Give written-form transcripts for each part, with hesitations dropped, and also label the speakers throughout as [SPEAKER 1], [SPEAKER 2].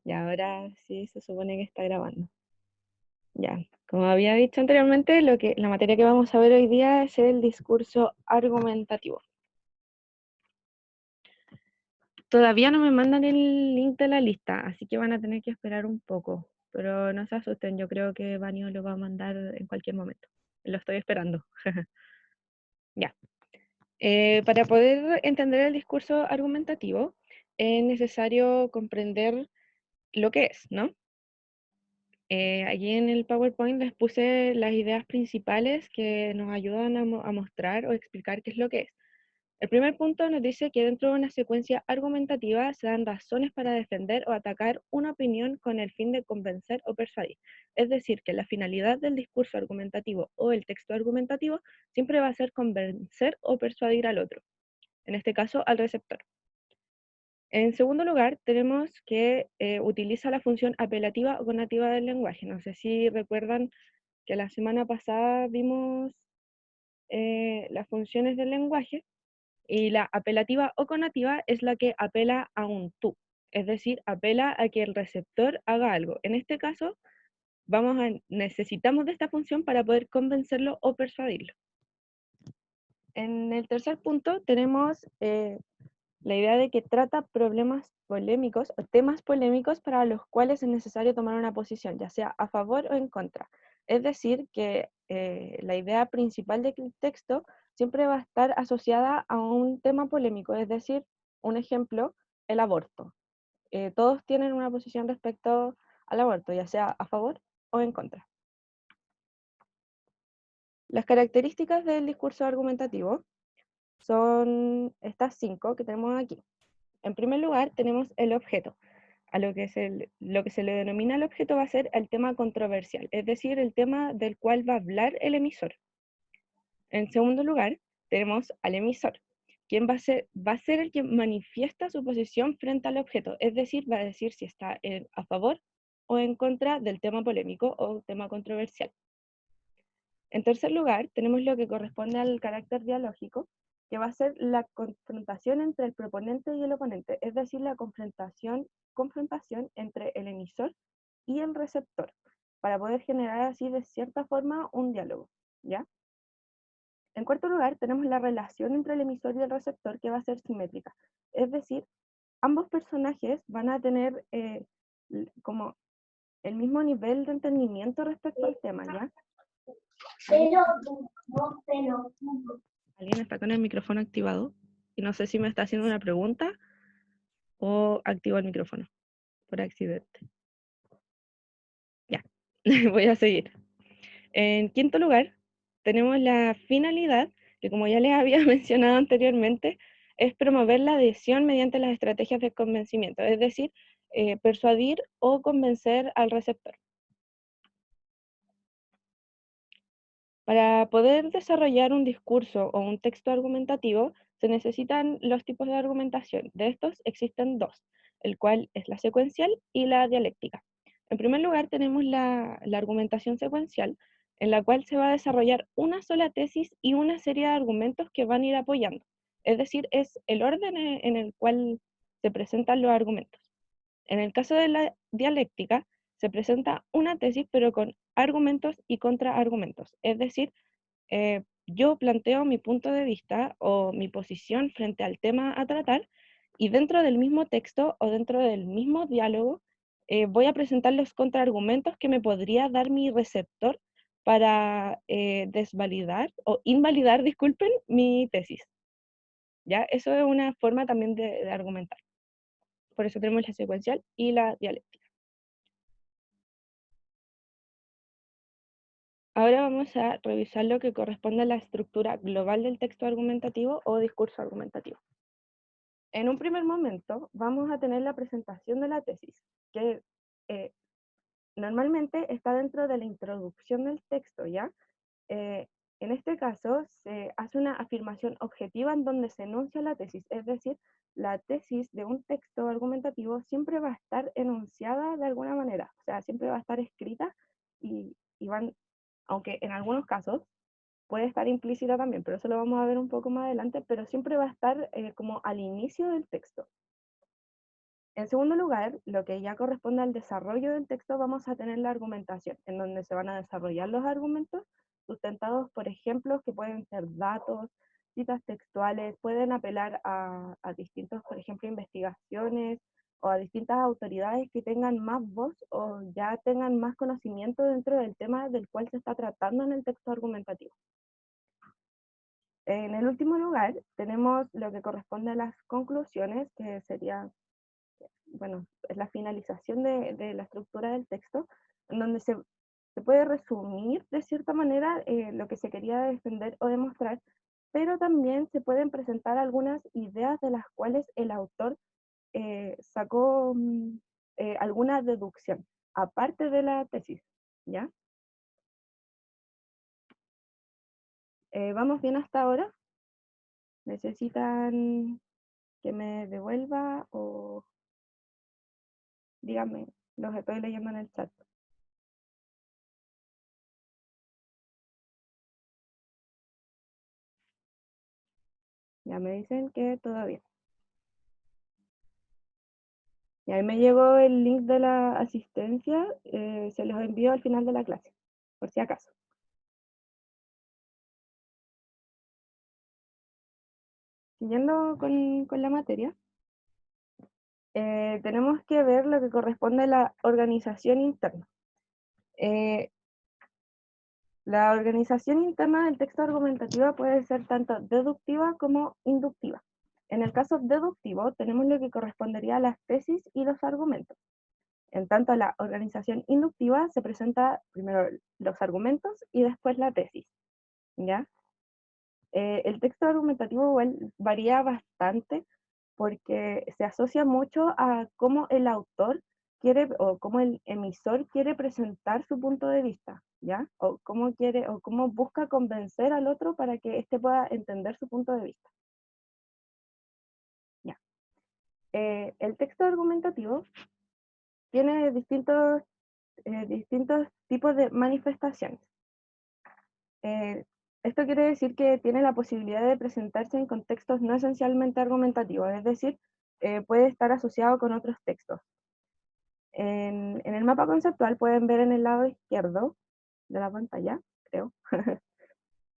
[SPEAKER 1] Y ahora sí se supone que está grabando. Ya, como había dicho anteriormente, la materia que vamos a ver hoy día es el discurso argumentativo. Todavía no me mandan el link de la lista, así que van a tener que esperar un poco. Pero no se asusten, yo creo que Vanio lo va a mandar en cualquier momento. Lo estoy esperando. Ya. Para poder entender el discurso argumentativo, es necesario comprender lo que es, ¿no? Allí en el PowerPoint les puse las ideas principales que nos ayudan a mostrar o explicar qué es lo que es. El primer punto nos dice que dentro de una secuencia argumentativa se dan razones para defender o atacar una opinión con el fin de convencer o persuadir. Es decir, que la finalidad del discurso argumentativo o el texto argumentativo siempre va a ser convencer o persuadir al otro, en este caso al receptor. En segundo lugar, tenemos que utiliza la función apelativa o conativa del lenguaje. No sé si recuerdan que la semana pasada vimos las funciones del lenguaje, y la apelativa o conativa es la que apela a un tú, es decir, apela a que el receptor haga algo. En este caso, necesitamos de esta función para poder convencerlo o persuadirlo. En el tercer punto tenemos la idea de que trata problemas polémicos o temas polémicos para los cuales es necesario tomar una posición, ya sea a favor o en contra. Es decir, que la idea principal del texto siempre va a estar asociada a un tema polémico, es decir, un ejemplo, el aborto. Todos tienen una posición respecto al aborto, ya sea a favor o en contra. Las características del discurso argumentativo son estas 5 que tenemos aquí. En primer lugar, tenemos el objeto. A lo que se le denomina el objeto va a ser el tema controversial, es decir, el tema del cual va a hablar el emisor. En segundo lugar, tenemos al emisor, quien va a ser el que manifiesta su posición frente al objeto, es decir, va a decir si está a favor o en contra del tema polémico o tema controversial. En tercer lugar, tenemos lo que corresponde al carácter dialógico, que va a ser la confrontación entre el proponente y el oponente, es decir, la confrontación entre el emisor y el receptor, para poder generar así de cierta forma un diálogo, ¿ya? En cuarto lugar, tenemos la relación entre el emisor y el receptor, que va a ser simétrica, es decir, ambos personajes van a tener como el mismo nivel de entendimiento respecto al tema, ¿ya? Alguien está con el micrófono activado y no sé si me está haciendo una pregunta o activo el micrófono por accidente. Ya, voy a seguir. En quinto lugar, tenemos la finalidad, que como ya les había mencionado anteriormente, es promover la adhesión mediante las estrategias de convencimiento, es decir, persuadir o convencer al receptor. Para poder desarrollar un discurso o un texto argumentativo, se necesitan los tipos de argumentación. De estos existen dos, el cual es la secuencial y la dialéctica. En primer lugar, tenemos la argumentación secuencial, en la cual se va a desarrollar una sola tesis y una serie de argumentos que van a ir apoyando. Es decir, es el orden en el cual se presentan los argumentos. En el caso de la dialéctica, se presenta una tesis, pero con argumentos y contraargumentos. Es decir, yo planteo mi punto de vista o mi posición frente al tema a tratar, y dentro del mismo texto o dentro del mismo diálogo voy a presentar los contraargumentos que me podría dar mi receptor para desvalidar o invalidar, disculpen, mi tesis. ¿Ya? Eso es una forma también de argumentar. Por eso tenemos la secuencial y la dialéctica. Ahora vamos a revisar lo que corresponde a la estructura global del texto argumentativo o discurso argumentativo. En un primer momento vamos a tener la presentación de la tesis, que eh, normalmente está dentro de la introducción del texto, ¿ya? En este caso se hace una afirmación objetiva en donde se enuncia la tesis, es decir, la tesis de un texto argumentativo siempre va a estar enunciada de alguna manera, o sea, siempre va a estar escrita y van, aunque en algunos casos puede estar implícita también, pero eso lo vamos a ver un poco más adelante, pero siempre va a estar como al inicio del texto. En segundo lugar, lo que ya corresponde al desarrollo del texto, vamos a tener la argumentación, en donde se van a desarrollar los argumentos sustentados por ejemplos que pueden ser datos, citas textuales, pueden apelar a distintos, por ejemplo, investigaciones o a distintas autoridades que tengan más voz o ya tengan más conocimiento dentro del tema del cual se está tratando en el texto argumentativo. En el último lugar, tenemos lo que corresponde a las conclusiones, que sería, bueno, es la finalización de la estructura del texto, en donde se puede resumir de cierta manera lo que se quería defender o demostrar, pero también se pueden presentar algunas ideas de las cuales el autor sacó alguna deducción, aparte de la tesis, ¿ya? ¿Vamos bien hasta ahora? ¿Necesitan que me devuelva o díganme? Los estoy leyendo en el chat. Ya me dicen que todo bien. Y ahí me llegó el link de la asistencia, se los envío al final de la clase, por si acaso. Siguiendo con la materia, tenemos que ver lo que corresponde a la organización interna. La organización interna del texto argumentativo puede ser tanto deductiva como inductiva. En el caso deductivo, tenemos lo que correspondería a las tesis y los argumentos. En tanto, la organización inductiva se presenta primero los argumentos y después la tesis, ¿ya? El texto argumentativo igual varía bastante porque se asocia mucho a cómo el autor quiere o cómo el emisor quiere presentar su punto de vista, ¿ya? O cómo quiere o cómo busca convencer al otro para que éste pueda entender su punto de vista, ¿ya? El texto argumentativo tiene distintos tipos de manifestaciones. Eh, Esto quiere decir que tiene la posibilidad de presentarse en contextos no esencialmente argumentativos, es decir, puede estar asociado con otros textos. En el mapa conceptual pueden ver en el lado izquierdo de la pantalla, creo,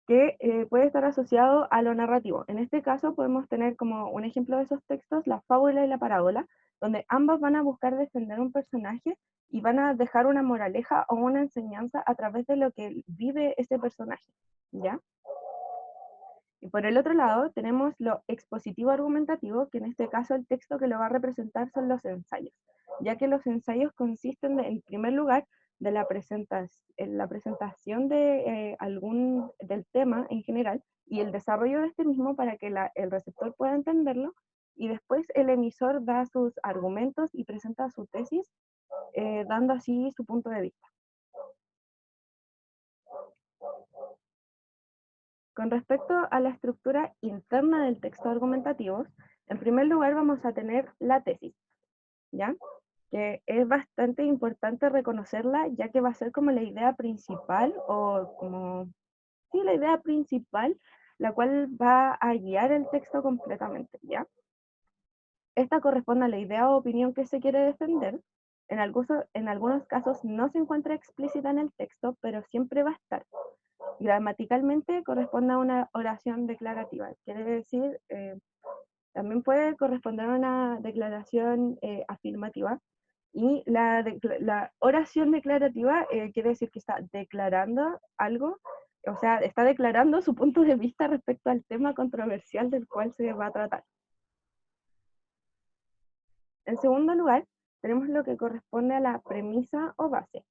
[SPEAKER 1] que puede estar asociado a lo narrativo. En este caso podemos tener como un ejemplo de esos textos la fábula y la parábola, donde ambas van a buscar defender un personaje y van a dejar una moraleja o una enseñanza a través de lo que vive ese personaje, ¿ya? Y por el otro lado tenemos lo expositivo argumentativo, que en este caso el texto que lo va a representar son los ensayos, ya que los ensayos consisten en primer lugar de en la presentación de del tema en general y el desarrollo de este mismo para que el receptor pueda entenderlo, y después el emisor da sus argumentos y presenta su tesis, dando así su punto de vista. Con respecto a la estructura interna del texto argumentativo, en primer lugar vamos a tener la tesis, ¿ya? Que es bastante importante reconocerla, ya que va a ser como la idea principal, o como, sí, la idea principal, la cual va a guiar el texto completamente, ¿ya? Esta corresponde a la idea o opinión que se quiere defender. En algunos casos no se encuentra explícita en el texto, pero siempre va a estar. Gramaticalmente corresponde a una oración declarativa, quiere decir, también puede corresponder a una declaración afirmativa, y la oración declarativa quiere decir que está declarando algo, o sea, está declarando su punto de vista respecto al tema controversial del cual se va a tratar. En segundo lugar, tenemos lo que corresponde a la premisa o base.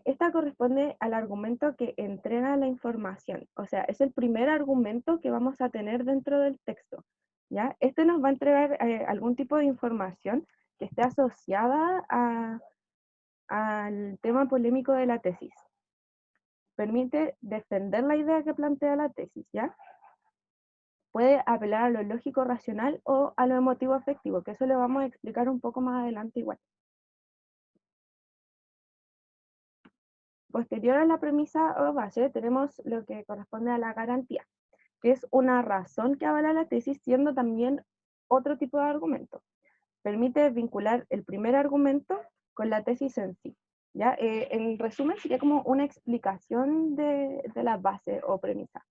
[SPEAKER 1] Esta corresponde al argumento que entrega la información, o sea, es el primer argumento que vamos a tener dentro del texto, ¿ya? Este nos va a entregar algún tipo de información que esté asociada al tema polémico de la tesis. Permite defender la idea que plantea la tesis, ¿ya? Puede apelar a lo lógico racional o a lo emotivo afectivo, que eso lo vamos a explicar un poco más adelante igual. Posterior a la premisa o base, tenemos lo que corresponde a la garantía, que es una razón que avala la tesis, siendo también otro tipo de argumento. permite vincular el primer argumento con la tesis en sí. ¿Ya? En resumen, sería como una explicación de la base o premisa.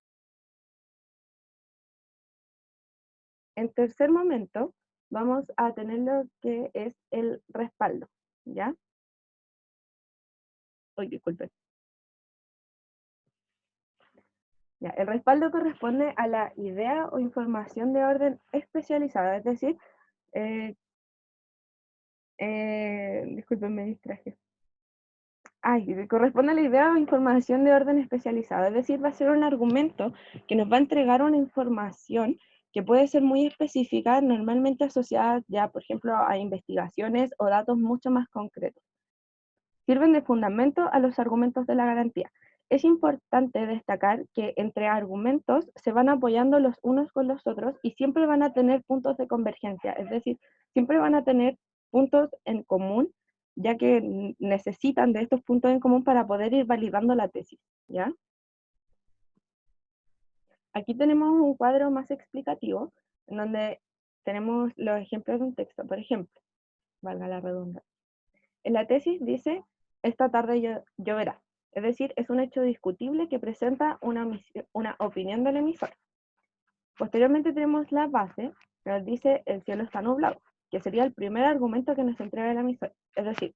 [SPEAKER 1] En tercer momento, vamos a tener lo que es el respaldo, ¿ya? Uy, disculpen. Ya, el respaldo corresponde a la idea o información de orden especializada, es decir, eh, disculpen, me distraje. Ay, corresponde a la idea o información de orden especializado, es decir, va a ser un argumento que nos va a entregar una información que puede ser muy específica, normalmente asociada ya, por ejemplo, a investigaciones o datos mucho más concretos. Sirven de fundamento a los argumentos de la garantía. Es importante destacar que entre argumentos se van apoyando los unos con los otros y siempre van a tener puntos de convergencia, es decir, siempre van a tener puntos en común, ya que necesitan de estos puntos en común para poder ir validando la tesis, ¿ya? Aquí tenemos un cuadro más explicativo, en donde tenemos los ejemplos de un texto, por ejemplo, valga la redundancia. En la tesis dice, esta tarde lloverá. Es decir, es un hecho discutible que presenta una opinión del emisor. Posteriormente tenemos la base, que nos dice, el cielo está nublado, que sería el primer argumento que nos entrega el emisor. Es decir,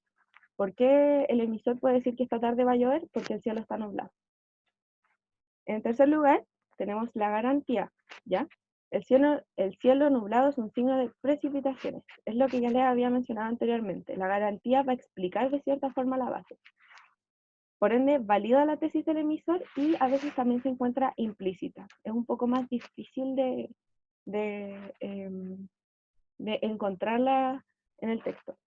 [SPEAKER 1] ¿por qué el emisor puede decir que esta tarde va a llover? Porque el cielo está nublado. En tercer lugar, tenemos la garantía, ¿ya? El cielo nublado es un signo de precipitaciones. Es lo que ya les había mencionado anteriormente. La garantía va a explicar de cierta forma la base. Por ende, valida la tesis del emisor y a veces también se encuentra implícita. Es un poco más difícil de, de encontrarla en el texto.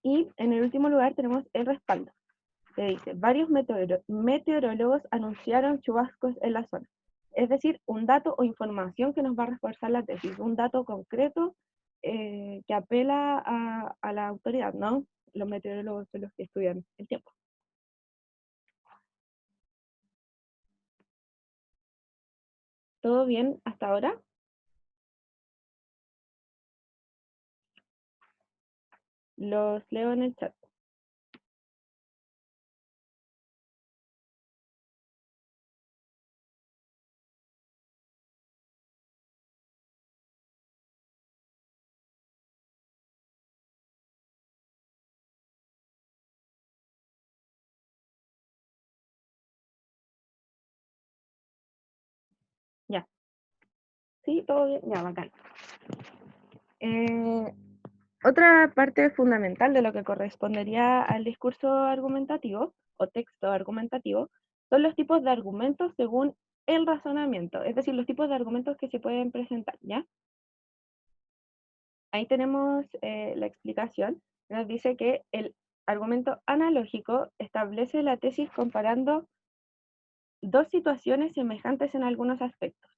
[SPEAKER 1] Y en el último lugar tenemos el respaldo, que dice, varios meteorólogos anunciaron chubascos en la zona. Es decir, un dato o información que nos va a reforzar la tesis, un dato concreto que apela a la autoridad, ¿no? Los meteorólogos son los que estudian el tiempo. ¿Todo bien hasta ahora? Los leo en el chat. Ya. Sí, todo bien. Ya, bacán. Eh, Otra parte fundamental de lo que correspondería al discurso argumentativo o texto argumentativo son los tipos de argumentos según el razonamiento, es decir, los tipos de argumentos que se pueden presentar, ¿ya? Ahí tenemos la explicación. Nos dice que el argumento analógico establece la tesis comparando dos situaciones semejantes en algunos aspectos,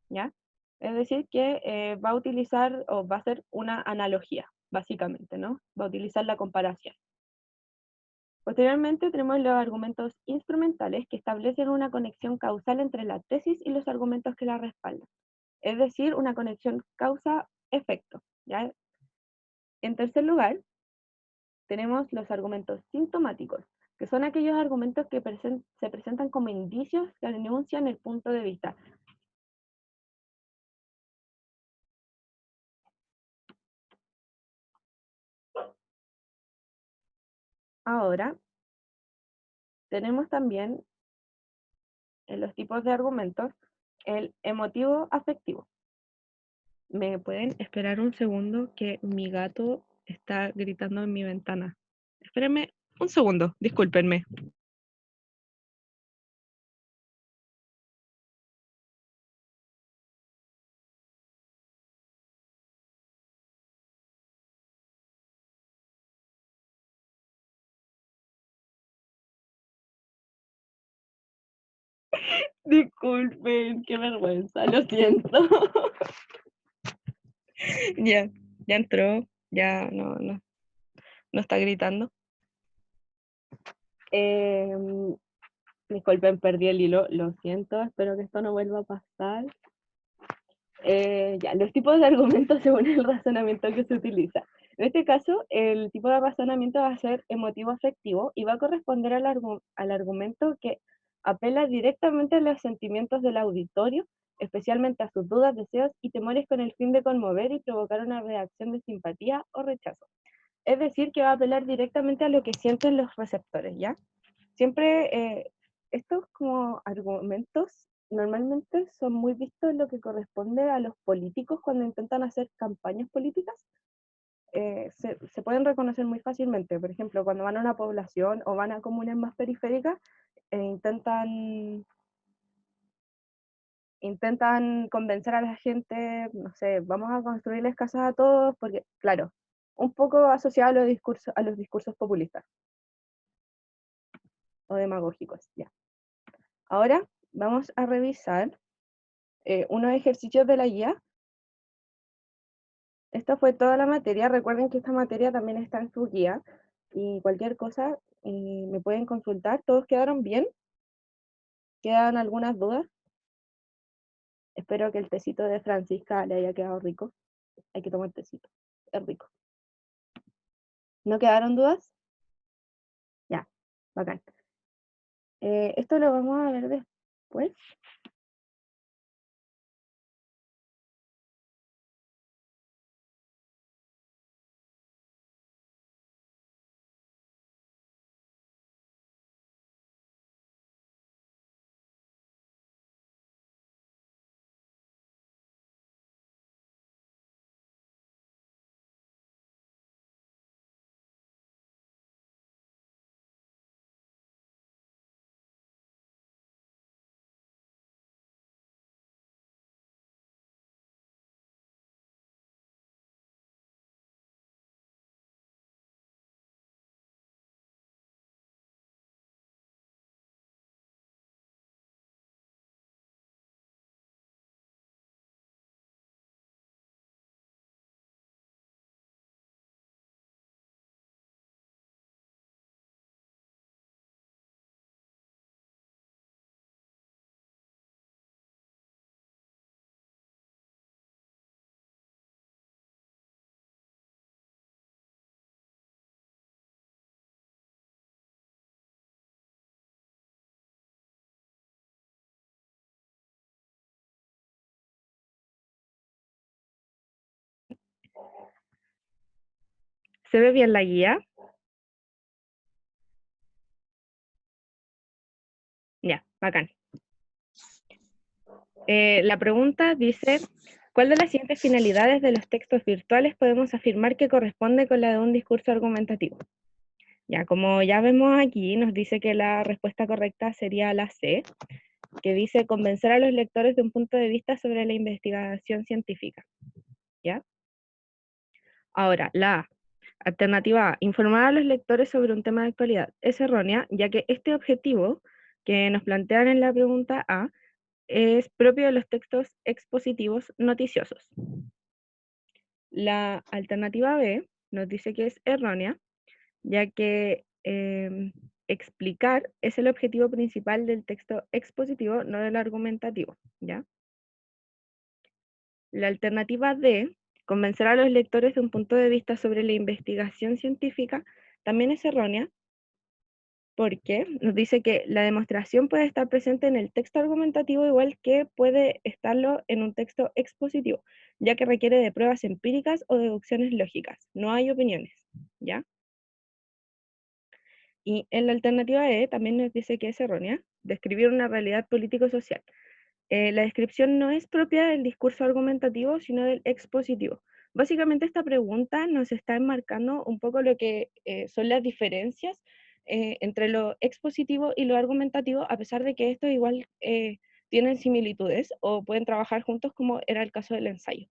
[SPEAKER 1] ¿ya? Es decir, que va a utilizar o va a hacer una analogía, básicamente, ¿no? Va a utilizar la comparación. Posteriormente tenemos los argumentos instrumentales que establecen una conexión causal entre la tesis y los argumentos que la respaldan. Es decir, una conexión causa-efecto, ¿ya? En tercer lugar, tenemos los argumentos sintomáticos, que son aquellos argumentos que se presentan como indicios que anuncian el punto de vista. Ahora, tenemos también en los tipos de argumentos el emotivo afectivo. ¿Me pueden esperar un segundo que mi gato está gritando en mi ventana? Espérenme un segundo, discúlpenme. Disculpen, qué vergüenza, lo siento. Ya, ya entró, ya no está gritando. Eh, Disculpen, perdí el hilo, lo siento, espero que esto no vuelva a pasar. Ya, los tipos de argumentos según el razonamiento que se utiliza. En este caso, el tipo de razonamiento va a ser emotivo afectivo y va a corresponder al argumento que apela directamente a los sentimientos del auditorio, especialmente a sus dudas, deseos y temores con el fin de conmover y provocar una reacción de simpatía o rechazo. Es decir, que va a apelar directamente a lo que sienten los receptores, ¿ya? Siempre estos como argumentos normalmente son muy vistos en lo que corresponde a los políticos cuando intentan hacer campañas políticas. Se pueden reconocer muy fácilmente. Por ejemplo, cuando van a una población o van a comunas más periféricas, intentan convencer a la gente, no sé, vamos a construirles casas a todos, porque, claro, un poco asociado a los discursos populistas o demagógicos, ya. Ahora vamos a revisar unos ejercicios de la guía. Esta fue toda la materia. Recuerden que esta materia también está en su guía y cualquier cosa me pueden consultar. ¿Todos quedaron bien? ¿Quedan algunas dudas? Espero que el tecito de Francisca le haya quedado rico. Hay que tomar tecito. Es rico. ¿No quedaron dudas? Ya, bacán. Esto lo vamos a ver después. ¿Se ve bien la guía? Ya, bacán. La pregunta dice, ¿cuál de las siguientes finalidades de los textos virtuales podemos afirmar que corresponde con la de un discurso argumentativo? Ya, como ya vemos aquí, nos dice que la respuesta correcta sería la C, que dice convencer a los lectores de un punto de vista sobre la investigación científica. ¿Ya? Ahora, la A, alternativa A, informar a los lectores sobre un tema de actualidad, es errónea, ya que este objetivo que nos plantean en la pregunta A es propio de los textos expositivos noticiosos. La alternativa B nos dice que es errónea, ya que explicar es el objetivo principal del texto expositivo, no del argumentativo, ¿ya? La alternativa D, convencer a los lectores de un punto de vista sobre la investigación científica, también es errónea, porque nos dice que la demostración puede estar presente en el texto argumentativo igual que puede estarlo en un texto expositivo, ya que requiere de pruebas empíricas o deducciones lógicas, no hay opiniones, ¿ya? Y en la alternativa E también nos dice que es errónea, describir una realidad político-social. La descripción no es propia del discurso argumentativo, sino del expositivo. Básicamente esta pregunta nos está enmarcando un poco lo que son las diferencias entre lo expositivo y lo argumentativo, a pesar de que estos igual tienen similitudes o pueden trabajar juntos como era el caso del ensayo.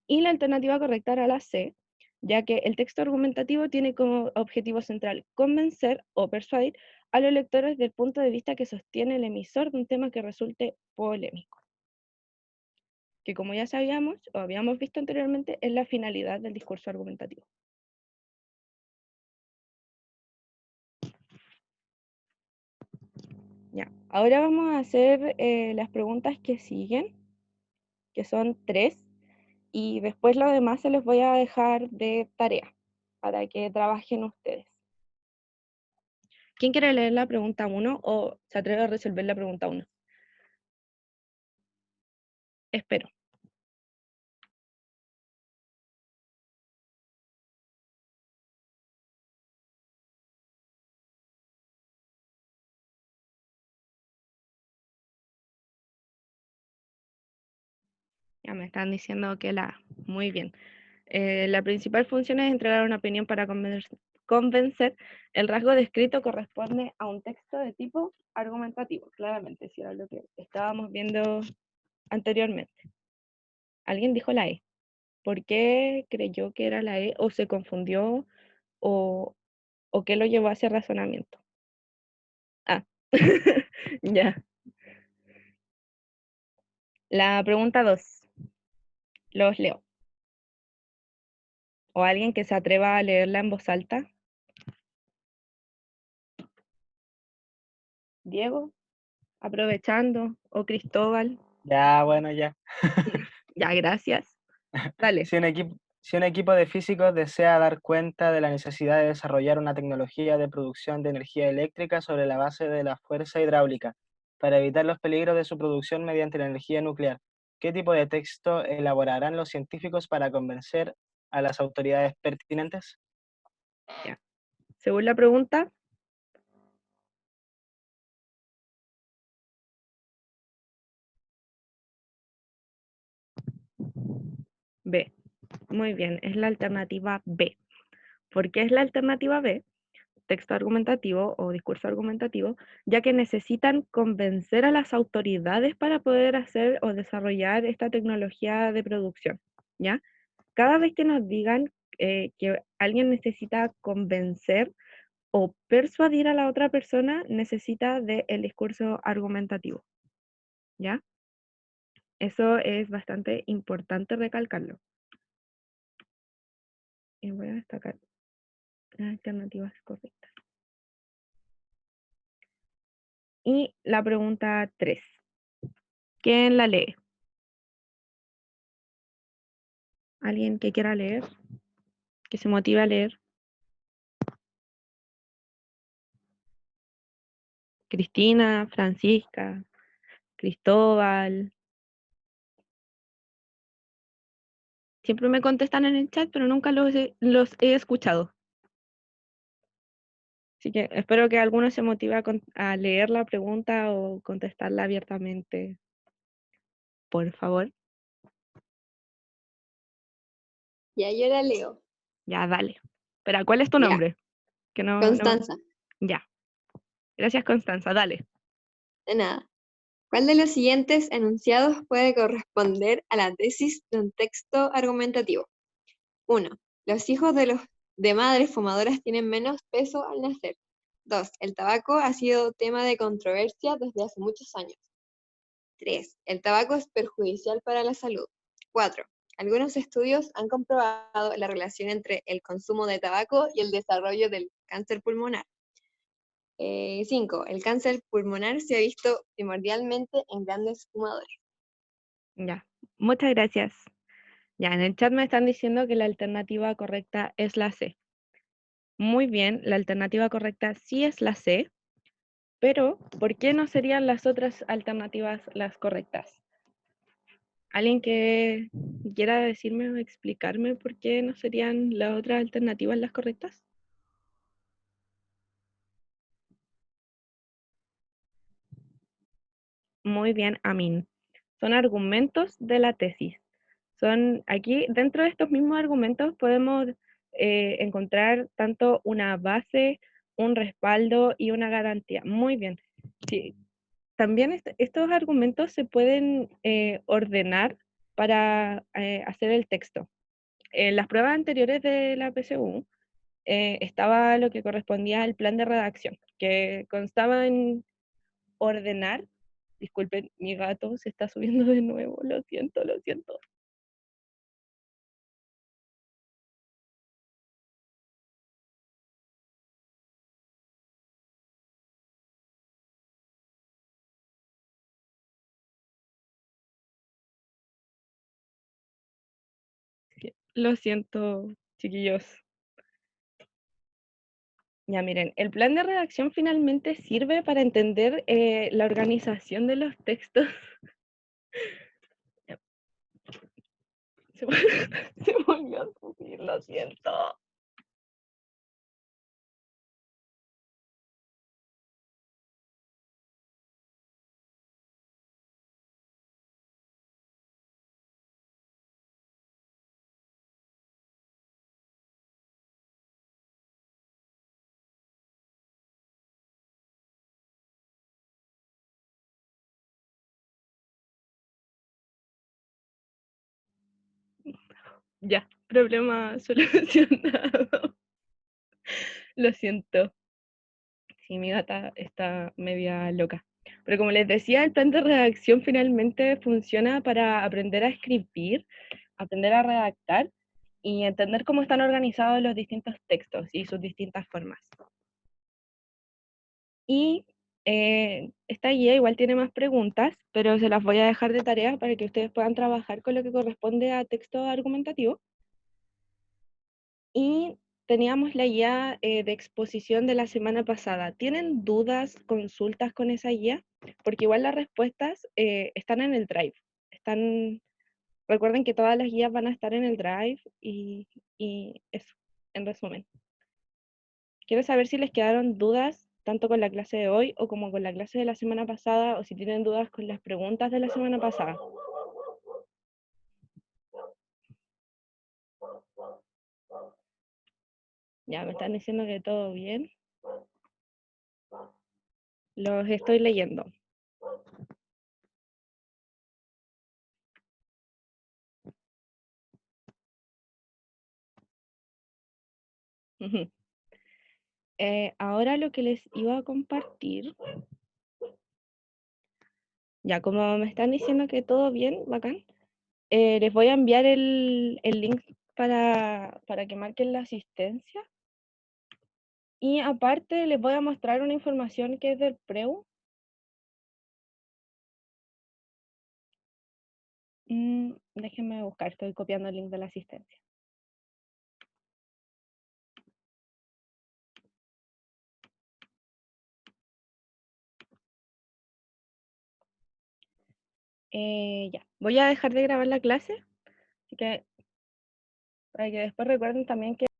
[SPEAKER 1] Y la alternativa correcta era la C, ya que el texto argumentativo tiene como objetivo central convencer o persuadir a los lectores del punto de vista que sostiene el emisor de un tema que resulte polémico, que como ya sabíamos o habíamos visto anteriormente es la finalidad del discurso argumentativo. Ya, ahora vamos a hacer las preguntas que siguen. que son 3, y después lo demás se los voy a dejar de tarea para que trabajen ustedes. ¿Quién quiere leer la pregunta 1 o se atreve a resolver la pregunta 1? Espero. Ya me están diciendo que la... Muy bien. La principal función es entregar una opinión para convencer. El rasgo descrito corresponde a un texto de tipo argumentativo, claramente, si era lo que estábamos viendo anteriormente. ¿Alguien dijo la E? ¿Por qué creyó que era la E o se confundió o, o qué lo llevó a ese razonamiento? Ah, ya. La pregunta 2, los leo. ¿O alguien que se atreva a leerla en voz alta? Diego, aprovechando, o Cristóbal.
[SPEAKER 2] Ya, bueno, ya.
[SPEAKER 1] Ya, gracias. Dale.
[SPEAKER 2] Si un equipo de físicos desea dar cuenta de la necesidad de desarrollar una tecnología de producción de energía eléctrica sobre la base de la fuerza hidráulica para evitar los peligros de su producción mediante la energía nuclear, ¿qué tipo de texto elaborarán los científicos para convencer a las autoridades pertinentes?
[SPEAKER 1] Ya. Según la pregunta, B. Muy bien, es la alternativa B. ¿Por qué es la alternativa B? Texto argumentativo o discurso argumentativo, ya que necesitan convencer a las autoridades para poder hacer o desarrollar esta tecnología de producción, ¿ya? Cada vez que nos digan que alguien necesita convencer o persuadir a la otra persona, necesita del discurso argumentativo, ¿ya? Eso es bastante importante recalcarlo. Y voy a destacar las alternativas correctas. Y la pregunta 3. ¿Quién la lee? ¿Alguien que quiera leer? ¿Que se motive a leer? Cristina, Francisca, Cristóbal. Siempre me contestan en el chat, pero nunca los he escuchado. Así que espero que alguno se motive a leer la pregunta o contestarla abiertamente. Por favor.
[SPEAKER 3] Ya yo la leo.
[SPEAKER 1] Ya, dale. Espera, ¿cuál es tu
[SPEAKER 3] Ya,
[SPEAKER 1] nombre? Que no.
[SPEAKER 3] Constanza.
[SPEAKER 1] Ya. Gracias, Constanza. Dale.
[SPEAKER 3] De nada. ¿Cuál de los siguientes enunciados puede corresponder a la tesis de un texto argumentativo? 1. Los hijos de madres fumadoras tienen menos peso al nacer. 2. El tabaco ha sido tema de controversia desde hace muchos años. 3. El tabaco es perjudicial para la salud. 4. Algunos estudios han comprobado la relación entre el consumo de tabaco y el desarrollo del cáncer pulmonar. 5. El cáncer pulmonar se ha visto primordialmente en grandes fumadores.
[SPEAKER 1] Ya. Muchas gracias. Ya, en el chat me están diciendo que la alternativa correcta es la C. Muy bien, la alternativa correcta sí es la C, pero ¿por qué no serían las otras alternativas las correctas? ¿Alguien que quiera decirme o explicarme por qué no serían las otras alternativas las correctas? Muy bien, Amin. Son argumentos de la tesis. Son aquí, dentro de estos mismos argumentos, podemos encontrar tanto una base, un respaldo y una garantía. Muy bien. Sí. También estos argumentos se pueden ordenar para hacer el texto. En las pruebas anteriores de la PSU estaba lo que correspondía al plan de redacción, que constaba en ordenar. Disculpen, mi gato se está subiendo de nuevo, lo siento, lo siento. Lo siento, chiquillos. Ya miren, el plan de redacción finalmente sirve para entender la organización de los textos. Se me, se me olvidó subir, lo siento. Ya, problema solucionado. Lo siento. Sí, mi gata está media loca. Pero como les decía, el plan de redacción finalmente funciona para aprender a escribir, aprender a redactar y entender cómo están organizados los distintos textos y sus distintas formas. Y esta guía igual tiene más preguntas, pero se las voy a dejar de tarea para que ustedes puedan trabajar con lo que corresponde a texto argumentativo. Y teníamos la guía de exposición de la semana pasada. ¿Tienen dudas, consultas con esa guía? Porque igual las respuestas están en el Drive. Recuerden que todas las guías van a estar en el Drive y eso, en resumen. Quiero saber si les quedaron dudas tanto con la clase de hoy o como con la clase de la semana pasada, o si tienen dudas con las preguntas de la semana pasada. Ya me están diciendo que todo bien. Los estoy leyendo. Ahora lo que les iba a compartir, ya como me están diciendo que todo bien, bacán, les voy a enviar el link para que marquen la asistencia. Y aparte les voy a mostrar una información que es del PREU. Déjenme buscar, estoy copiando el link de la asistencia. Ya, voy a dejar de grabar la clase, así que para que después recuerden también que